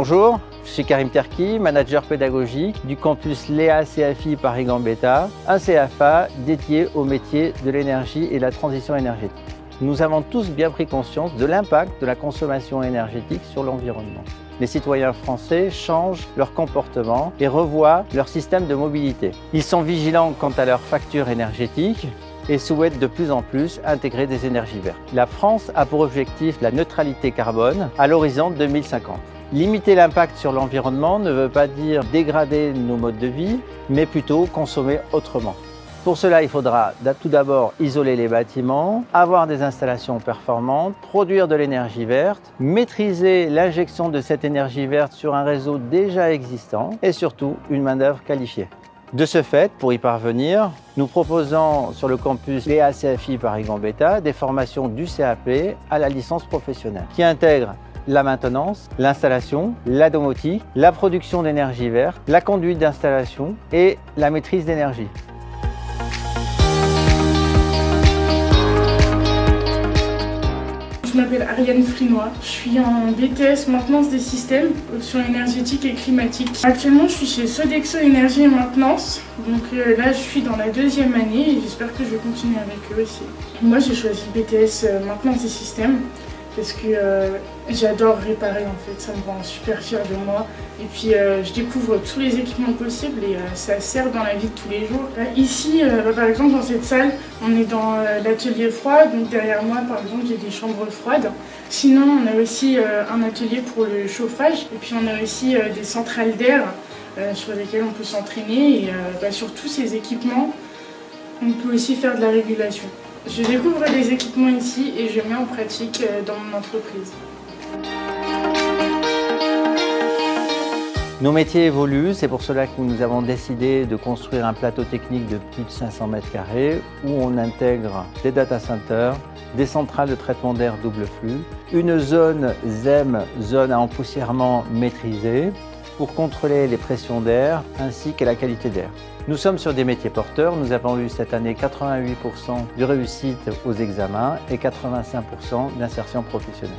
Bonjour, je suis Karim Terki, manager pédagogique du campus Léa CFI Paris-Gambetta, un CFA dédié au métier de l'énergie et de la transition énergétique. Nous avons tous bien pris conscience de l'impact de la consommation énergétique sur l'environnement. Les citoyens français changent leur comportement et revoient leur système de mobilité. Ils sont vigilants quant à leur facture énergétique et souhaitent de plus en plus intégrer des énergies vertes. La France a pour objectif la neutralité carbone à l'horizon 2050. Limiter l'impact sur l'environnement ne veut pas dire dégrader nos modes de vie, mais plutôt consommer autrement. Pour cela, il faudra tout d'abord isoler les bâtiments, avoir des installations performantes, produire de l'énergie verte, maîtriser l'injection de cette énergie verte sur un réseau déjà existant et surtout une main-d'œuvre qualifiée. De ce fait, pour y parvenir, nous proposons sur le campus Léa CFI Paris-Gambetta des formations du CAP à la licence professionnelle qui intègrent la maintenance, l'installation, la domotique, la production d'énergie verte, la conduite d'installation et la maîtrise d'énergie. Je m'appelle Ariane Frinois, je suis en BTS maintenance des systèmes, option énergétique et climatique. Actuellement je suis chez Sodexo Énergie et Maintenance, donc là je suis dans la 2e année et j'espère que je vais continuer avec eux aussi. Moi j'ai choisi BTS maintenance des systèmes parce que j'adore réparer en fait, ça me rend super fière de moi. Et puis je découvre tous les équipements possibles et ça sert dans la vie de tous les jours. Ici, par exemple dans cette salle, on est dans l'atelier froid, donc derrière moi par exemple j'ai des chambres froides. Sinon on a aussi un atelier pour le chauffage et puis on a aussi des centrales d'air sur lesquelles on peut s'entraîner et sur tous ces équipements on peut aussi faire de la régulation. Je découvre des équipements ici et je mets en pratique dans mon entreprise. Nos métiers évoluent, c'est pour cela que nous avons décidé de construire un plateau technique de plus de 500 m² où on intègre des data centers, des centrales de traitement d'air double flux, une zone ZEM, zone à empoussièrement maîtrisée, pour contrôler les pressions d'air ainsi que la qualité d'air. Nous sommes sur des métiers porteurs, nous avons eu cette année 88% de réussite aux examens et 85% d'insertion professionnelle.